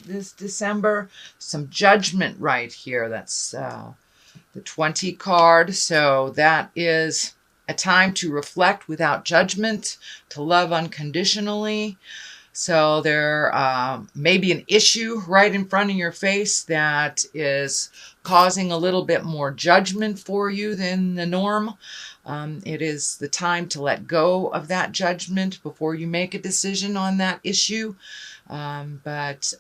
this December. Some judgment right here. That's the 20 card. So that is a time to reflect without judgment, to love unconditionally. So there may be an issue right in front of your face that is causing a little bit more judgment for you than the norm. It is the time to let go of that judgment before you make a decision on that issue. But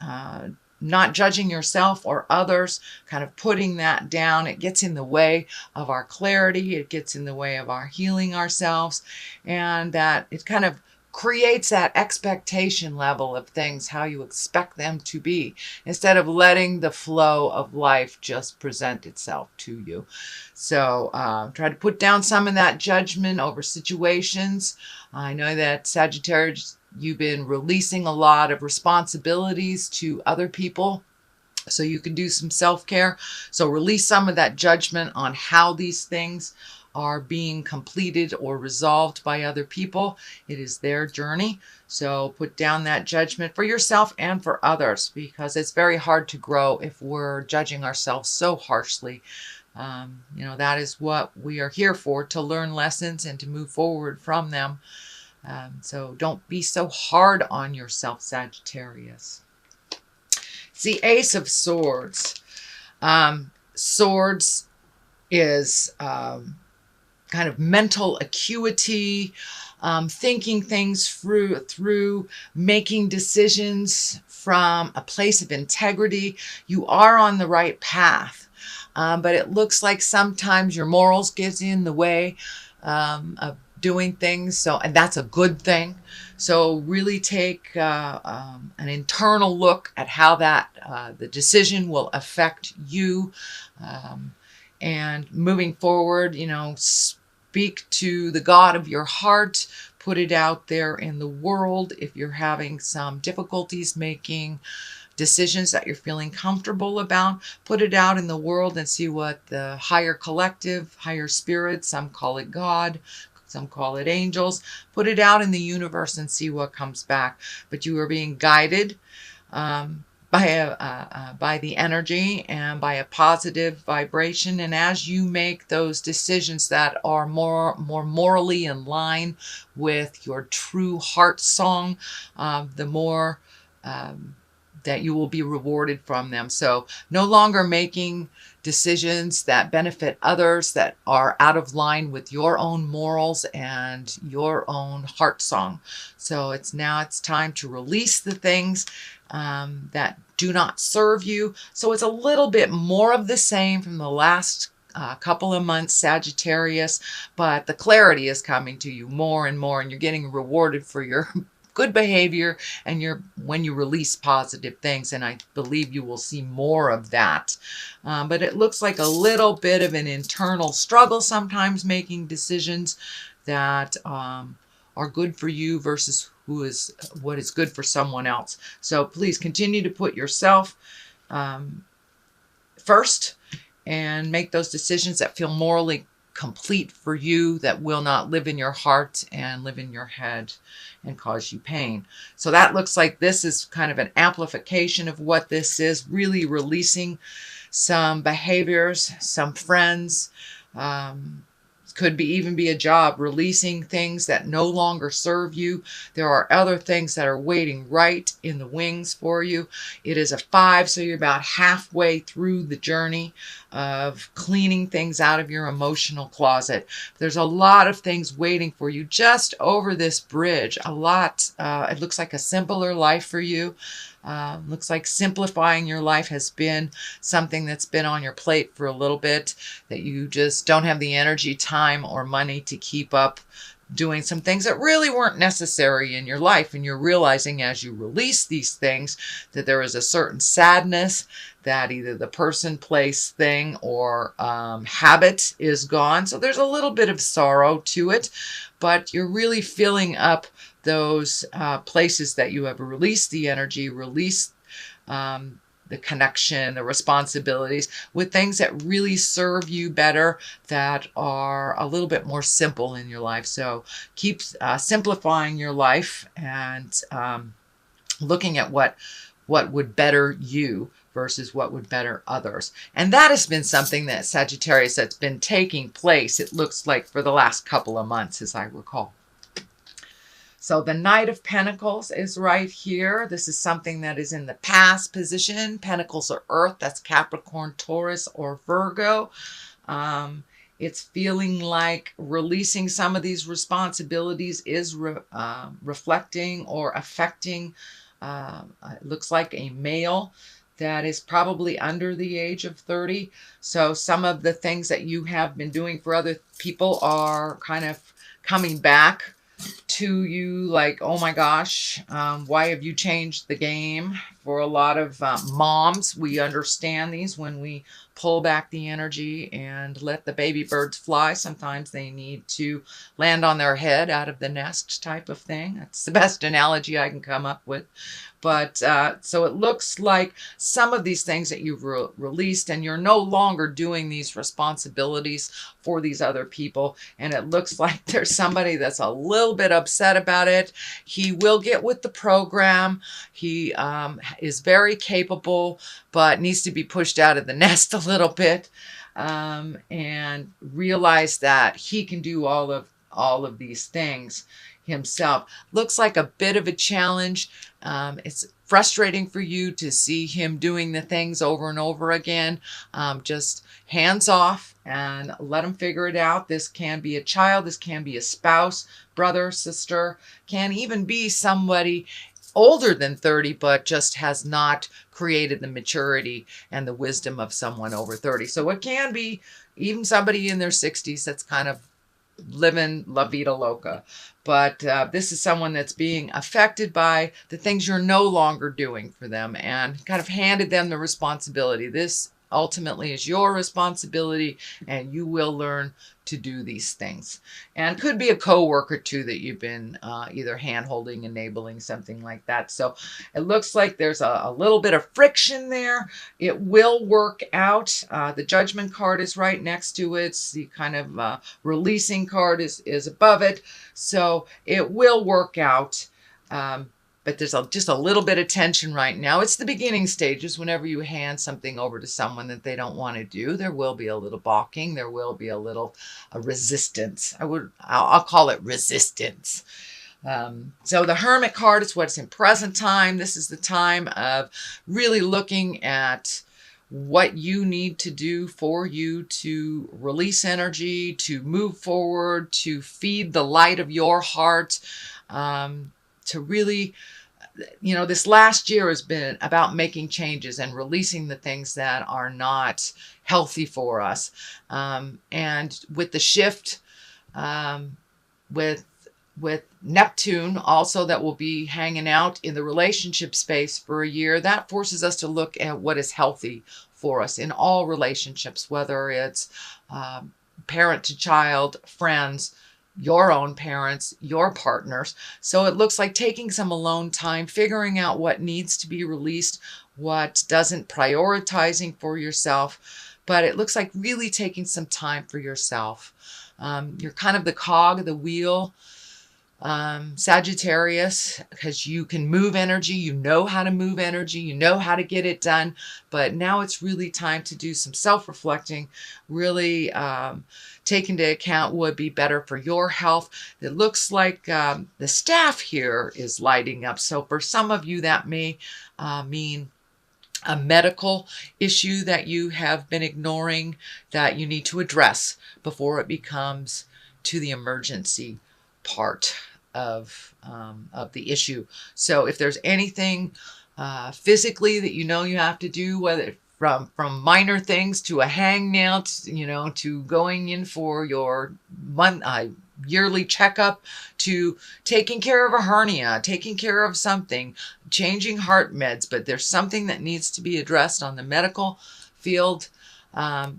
not judging yourself or others, kind of putting that down, it gets in the way of our clarity. It gets in the way of our healing ourselves, and that it kind of creates that expectation level of things, how you expect them to be, instead of letting the flow of life just present itself to you. So try to put down some of that judgment over situations. I know that Sagittarius, you've been releasing a lot of responsibilities to other people, so you can do some self-care. So release some of that judgment on how these things are being completed or resolved by other people. It is their journey. So put down that judgment for yourself and for others, because it's very hard to grow if we're judging ourselves so harshly. That is what we are here for, to learn lessons and to move forward from them. So don't be so hard on yourself, Sagittarius. It's the Ace of Swords. Swords is kind of mental acuity, thinking things through, making decisions from a place of integrity. You are on the right path, but it looks like sometimes your morals get in the way of doing things. And that's a good thing. So really take an internal look at how the decision will affect you. And moving forward, speak to the God of your heart, put it out there in the world. If you're having some difficulties making decisions that you're feeling comfortable about, put it out in the world and see what the higher collective, higher spirit, some call it God, some call it angels, put it out in the universe and see what comes back. But you are being guided by the energy and by a positive vibration. And as you make those decisions that are more morally in line with your true heart song, the more that you will be rewarded from them. So no longer making decisions that benefit others that are out of line with your own morals and your own heart song. So it's time to release the things that do not serve you. So it's a little bit more of the same from the last couple of months, Sagittarius, but the clarity is coming to you more and more, and you're getting rewarded for your good behavior and when you release positive things. And I believe you will see more of that. But it looks like a little bit of an internal struggle sometimes, making decisions that are good for you versus what is good for someone else. So please continue to put yourself first and make those decisions that feel morally complete for you, that will not live in your heart and live in your head and cause you pain. So that looks like this is kind of an amplification of what this is, really releasing some behaviors, some friends, could even be a job, releasing things that no longer serve you. There are other things that are waiting right in the wings for you. It is a 5, so you're about halfway through the journey of cleaning things out of your emotional closet. There's a lot of things waiting for you just over this bridge. A lot. It looks like a simpler life for you. Looks like simplifying your life has been something that's been on your plate for a little bit, that you just don't have the energy, time, or money to keep up doing some things that really weren't necessary in your life. And you're realizing as you release these things that there is a certain sadness, that either the person, place, thing, or habit is gone. So there's a little bit of sorrow to it, but you're really filling up those places that you have released the energy, released the connection, the responsibilities, with things that really serve you better, that are a little bit more simple in your life. So keep simplifying your life and looking at what what would better you versus what would better others. And that has been something that Sagittarius that's been taking place, it looks like, for the last couple of months, as I recall. So the Knight of Pentacles is right here. This is something that is in the past position. Pentacles are Earth. That's Capricorn, Taurus, or Virgo. It's feeling like releasing some of these responsibilities is reflecting or affecting, it looks like, a male that is probably under the age of 30. So some of the things that you have been doing for other people are kind of coming back to you, like, oh my gosh, why have you changed the game? For a lot of moms, we understand these when we pull back the energy and let the baby birds fly. Sometimes they need to land on their head out of the nest type of thing. That's the best analogy I can come up with. But so it looks like some of these things that you've released, and you're no longer doing these responsibilities for these other people. And it looks like there's somebody that's a little bit upset about it. He will get with the program. He is very capable, but needs to be pushed out of the nest a little bit, and realize that he can do all of these things himself. Looks like a bit of a challenge. It's frustrating for you to see him doing the things over and over again. Just hands off and let him figure it out. This can be a child. This can be a spouse, brother, sister, can even be somebody older than 30, but just has not created the maturity and the wisdom of someone over 30. So it can be even somebody in their 60s that's kind of living la vida loca. But this is someone that's being affected by the things you're no longer doing for them, and kind of handed them the responsibility. This ultimately is your responsibility, and you will learn to do these things. And could be a coworker too that you've been either hand-holding, enabling, something like that. So it looks like there's a little bit of friction there. It will work out. The Judgment card is right next to it. The kind of releasing card is above it. So it will work out. But there's just a little bit of tension right now. It's the beginning stages. Whenever you hand something over to someone that they don't want to do, there will be a little balking. There will be a little resistance. I'll call it resistance. So the Hermit card is what's in present time. This is the time of really looking at what you need to do for you to release energy, to move forward, to feed the light of your heart, to really, this last year has been about making changes and releasing the things that are not healthy for us. And with the shift, with Neptune also, that will be hanging out in the relationship space for a year, that forces us to look at what is healthy for us in all relationships, whether it's parent to child, friends, your own parents, your partners. So it looks like taking some alone time, figuring out what needs to be released, what doesn't, prioritizing for yourself. But it looks like really taking some time for yourself. You're kind of the cog of the wheel, Sagittarius, because you can move energy, you know how to move energy, you know how to get it done. But now it's really time to do some self-reflecting, really take into account what would be better for your health. It looks like the staff here is lighting up. So for some of you, that may mean a medical issue that you have been ignoring that you need to address before it becomes to the emergency part of the issue. So if there's anything physically that you have to do, whether from minor things to a hangnail, to going in for your yearly checkup, to taking care of a hernia, taking care of something, changing heart meds, but there's something that needs to be addressed on the medical field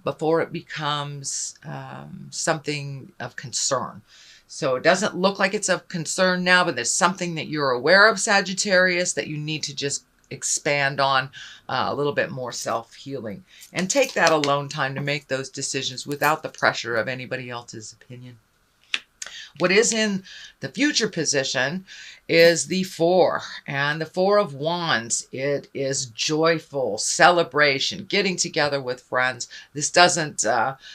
before it becomes something of concern. So it doesn't look like it's of concern now, but there's something that you're aware of, Sagittarius, that you need to just expand on a little bit more self-healing. And take that alone time to make those decisions without the pressure of anybody else's opinion. What is in the future position is the Four, and the Four of Wands. It is joyful celebration, getting together with friends. This doesn't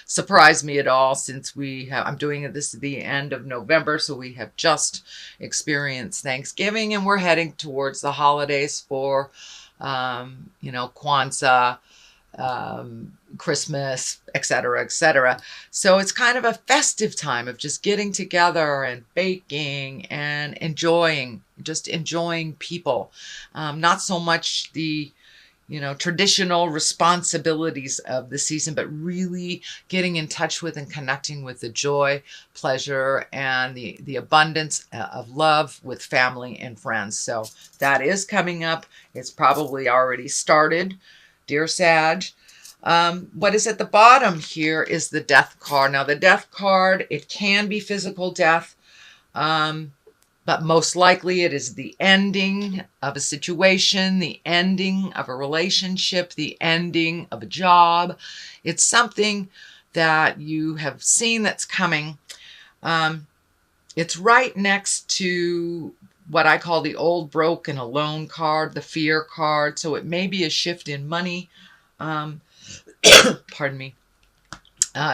surprise me at all, since I'm doing this at the end of November, so we have just experienced Thanksgiving, and we're heading towards the holidays for, Kwanzaa, Christmas, etc., etc. So it's kind of a festive time of just getting together and baking and enjoying people. Not so much the, traditional responsibilities of the season, but really getting in touch with and connecting with the joy, pleasure, and the abundance of love with family and friends. So that is coming up. It's probably already started, dear Sag. What is at the bottom here is the Death card. Now, the Death card, it can be physical death, but most likely it is the ending of a situation, the ending of a relationship, the ending of a job. It's something that you have seen that's coming. It's right next to what I call the old, broke, and alone card, the Fear card. So it may be a shift in money. Pardon me.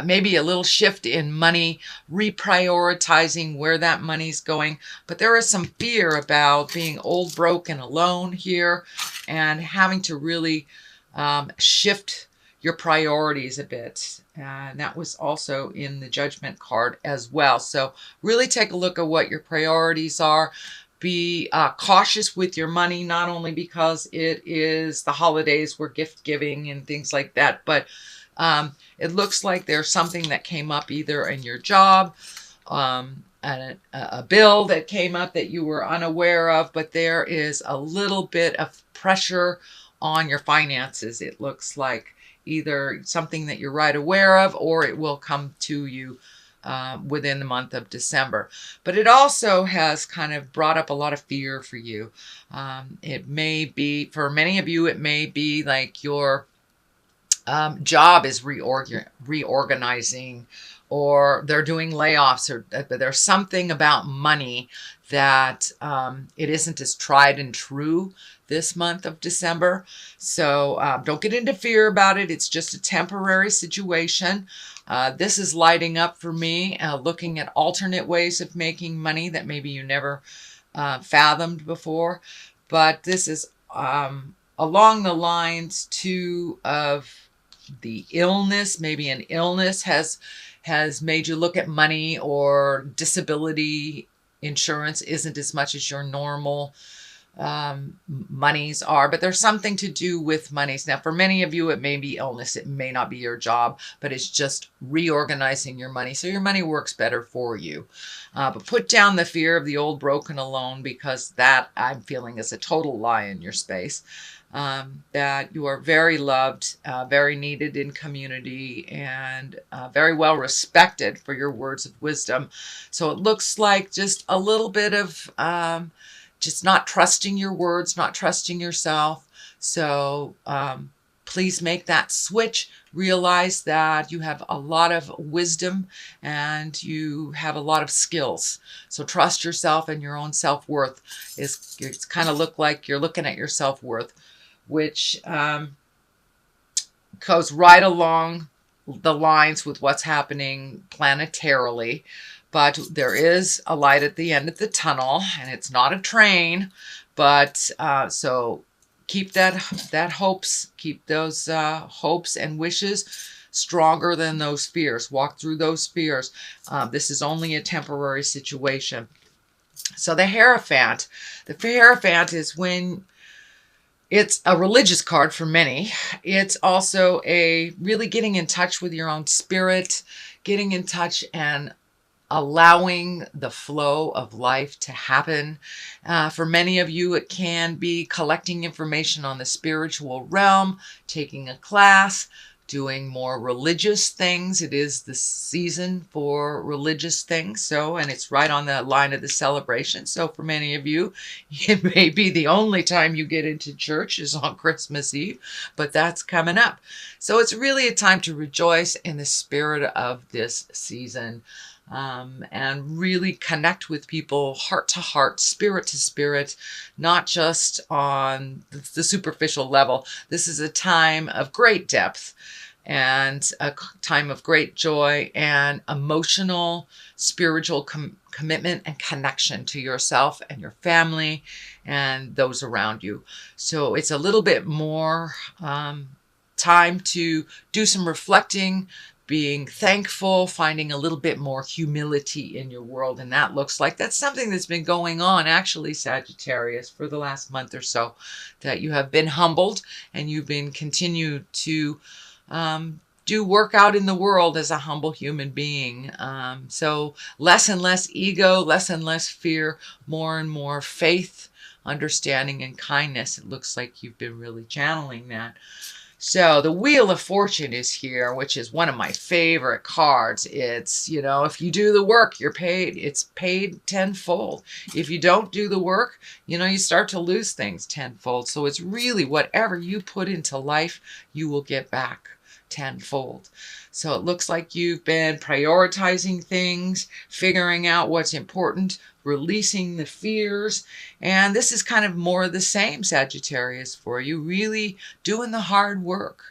Maybe a little shift in money, reprioritizing where that money's going. But there is some fear about being old, broke, and alone here, and having to really shift your priorities a bit. And that was also in the Judgment card as well. So really take a look at what your priorities are. Be cautious with your money, not only because it is the holidays, we're gift giving and things like that, but it looks like there's something that came up either in your job, and a bill that came up that you were unaware of, but there is a little bit of pressure on your finances. It looks like either something that you're right aware of, or it will come to you within the month of December. But it also has kind of brought up a lot of fear for you. It may be, for many of you, it may be like your job is reorganizing, or they're doing layoffs, or there's something about money that it isn't as tried and true this month of December. So don't get into fear about it. It's just a temporary situation. This is lighting up for me, looking at alternate ways of making money that maybe you never fathomed before. But this is along the lines too of the illness. Maybe an illness has made you look at money, or disability insurance isn't as much as your normal monies are, but there's something to do with monies. Now, for many of you, it may be illness. It may not be your job, but it's just reorganizing your money so your money works better for you. But put down the fear of the old, broken, alone, because that I'm feeling is a total lie in your space. That you are very loved, very needed in community, and very well respected for your words of wisdom. So it looks like just a little bit of just not trusting your words, not trusting yourself. So please make that switch. Realize that you have a lot of wisdom and you have a lot of skills. So trust yourself and your own self-worth. It's kind of look like you're looking at your self-worth, which goes right along the lines with what's happening planetarily. But there is a light at the end of the tunnel, and it's not a train. But so keep that hopes, keep those hopes and wishes stronger than those fears. Walk through those fears. This is only a temporary situation. So the Hierophant. The Hierophant is when it's a religious card for many. It's also a really getting in touch with your own spirit, getting in touch and allowing the flow of life to happen. For many of you, it can be collecting information on the spiritual realm, taking a class, doing more religious things. It is the season for religious things. So, and it's right on the line of the celebration. So for many of you, it may be the only time you get into church is on Christmas Eve, but that's coming up. So it's really a time to rejoice in the spirit of this season. and really connect with people heart to heart, spirit to spirit, not just on the superficial level. This is a time of great depth and a time of great joy and emotional, spiritual commitment and connection to yourself and your family and those around you. So it's a little bit more time to do some reflecting, being thankful, finding a little bit more humility in your world. And that looks like that's something that's been going on, actually, Sagittarius, for the last month or so, that you have been humbled and you've been continued to do work out in the world as a humble human being. So less and less ego, less and less fear, more and more faith, understanding, and kindness. It looks like you've been really channeling that. So the Wheel of Fortune is here, which is one of my favorite cards. It's, if you do the work, you're paid. It's paid tenfold. If you don't do the work, you start to lose things tenfold. So it's really whatever you put into life, you will get back tenfold. So it looks like you've been prioritizing things, figuring out what's important, releasing the fears. And this is kind of more of the same, Sagittarius, for you, really doing the hard work,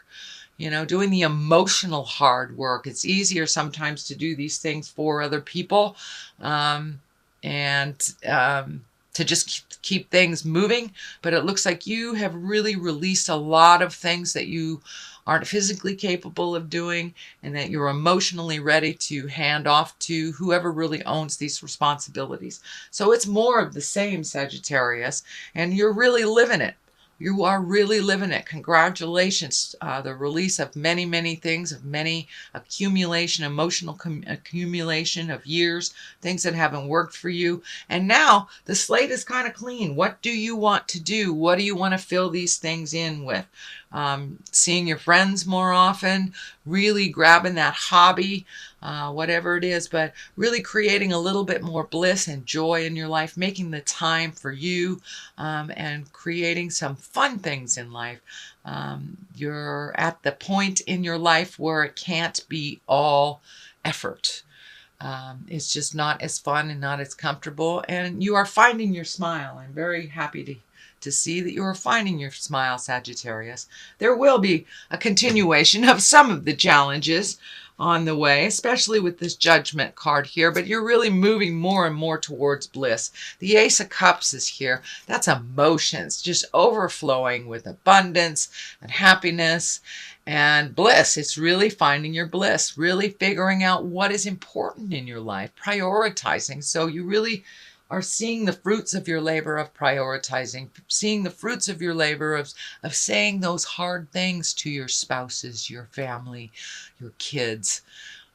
doing the emotional hard work. It's easier sometimes to do these things for other people and to just keep things moving. But it looks like you have really released a lot of things that you aren't physically capable of doing, and that you're emotionally ready to hand off to whoever really owns these responsibilities. So it's more of the same, Sagittarius, and you're really living it. You are really living it. Congratulations. The release of many, many things, of many accumulation, emotional accumulation of years, things that haven't worked for you. And now the slate is kind of clean. What do you want to do? What do you want to fill these things in with? Seeing your friends more often, really grabbing that hobby, whatever it is, but really creating a little bit more bliss and joy in your life, making the time for you, and creating some fun things in life. You're at the point in your life where it can't be all effort. It's just not as fun and not as comfortable, and you are finding your smile. I'm very happy to see that you are finding your smile, Sagittarius. There will be a continuation of some of the challenges on the way, especially with this Judgment card here, but you're really moving more and more towards bliss. The Ace of Cups is here. That's emotions, just overflowing with abundance and happiness and bliss. It's really finding your bliss, really figuring out what is important in your life, prioritizing. So you really are seeing the fruits of your labor of prioritizing, seeing the fruits of your labor of saying those hard things to your spouses, your family, your kids,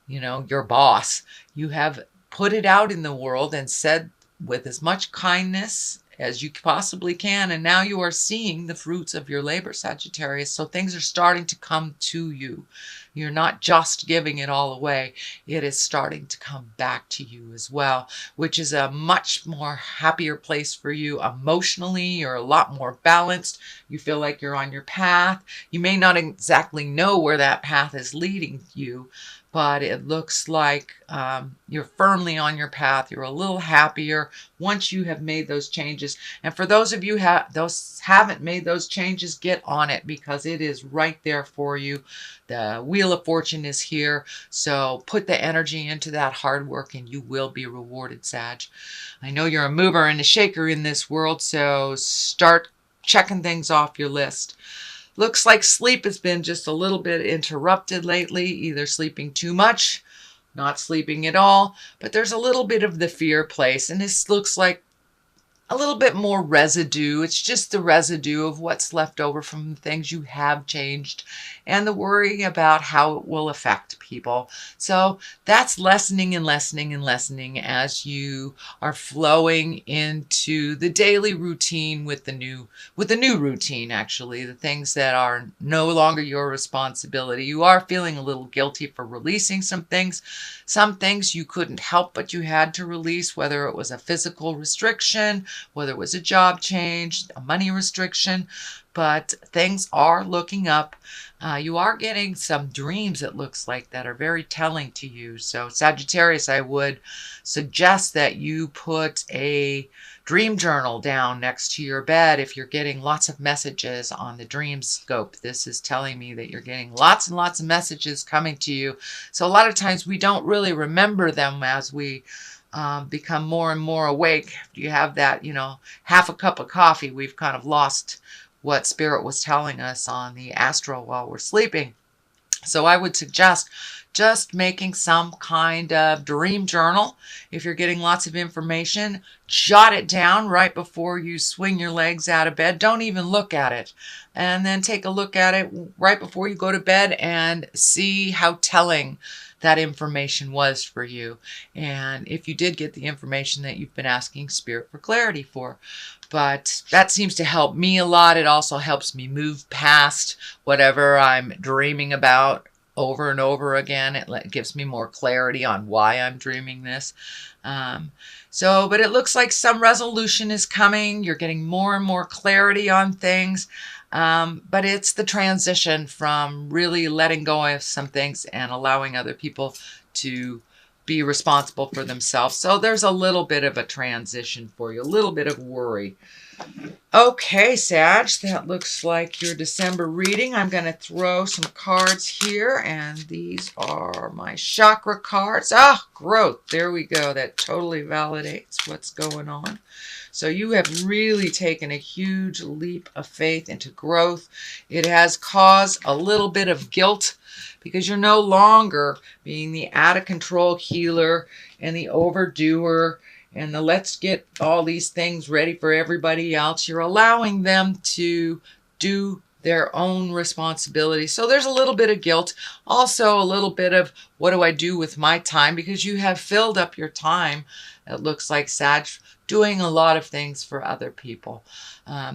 your boss. You have put it out in the world and said with as much kindness as you possibly can, and now you are seeing the fruits of your labor, Sagittarius. So things are starting to come to you. You're not just giving it all away. It is starting to come back to you as well, which is a much more happier place for you emotionally. You're a lot more balanced. You feel like you're on your path. You may not exactly know where that path is leading you, but it looks like you're firmly on your path. You're a little happier once you have made those changes. And for those of you those haven't made those changes, get on it, because it is right there for you. The Wheel of Fortune is here. So put the energy into that hard work and you will be rewarded, Sag. I know you're a mover and a shaker in this world, so start checking things off your list. Looks like sleep has been just a little bit interrupted lately, either sleeping too much, not sleeping at all, but there's a little bit of the fear place, and this looks like a little bit more residue. It's just the residue of what's left over from the things you have changed and the worry about how it will affect people. So that's lessening and lessening and lessening as you are flowing into the daily routine with the new routine, actually, the things that are no longer your responsibility. You are feeling a little guilty for releasing some things. Some things you couldn't help but you had to release, whether it was a physical restriction, whether it was a job change, a money restriction. but things are looking up. You are getting some dreams, it looks like, that are very telling to you. So Sagittarius, I would suggest that you put a dream journal down next to your bed if you're getting lots of messages on the dream scope. This is telling me that you're getting lots and lots of messages coming to you. So a lot of times we don't really remember them as we become more and more awake. If you have that, half a cup of coffee, we've kind of lost what Spirit was telling us on the astral while we're sleeping. So I would suggest just making some kind of dream journal. If you're getting lots of information, jot it down right before you swing your legs out of bed. Don't even look at it. And then take a look at it right before you go to bed and see how telling that information was for you. And if you did get the information that you've been asking Spirit for clarity for. But that seems to help me a lot. It also helps me move past whatever I'm dreaming about over and over again. It gives me more clarity on why I'm dreaming this. But it looks like some resolution is coming. You're getting more and more clarity on things. But it's the transition from really letting go of some things and allowing other people to be responsible for themselves. So there's a little bit of a transition for you, a little bit of worry. Okay, Sag, that looks like your December reading. I'm going to throw some cards here, and these are my chakra cards. Growth. There we go. That totally validates what's going on. So you have really taken a huge leap of faith into growth. It has caused a little bit of guilt because you're no longer being the out-of-control healer and the overdoer and the let's get all these things ready for everybody else. You're allowing them to do their own responsibility. So there's a little bit of guilt. Also a little bit of what do I do with my time, because you have filled up your time, it looks like, Sag, doing a lot of things for other people.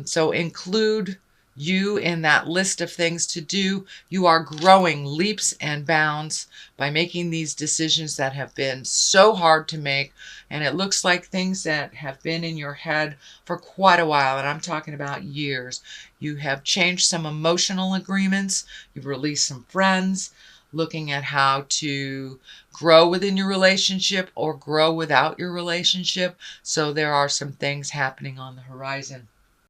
So include you in that list of things to do. You are growing leaps and bounds by making these decisions that have been so hard to make. And it looks like things that have been in your head for quite a while, and I'm talking about years. You have changed some emotional agreements. You've released some friends, looking at how to grow within your relationship or grow without your relationship. So there are some things happening on the horizon.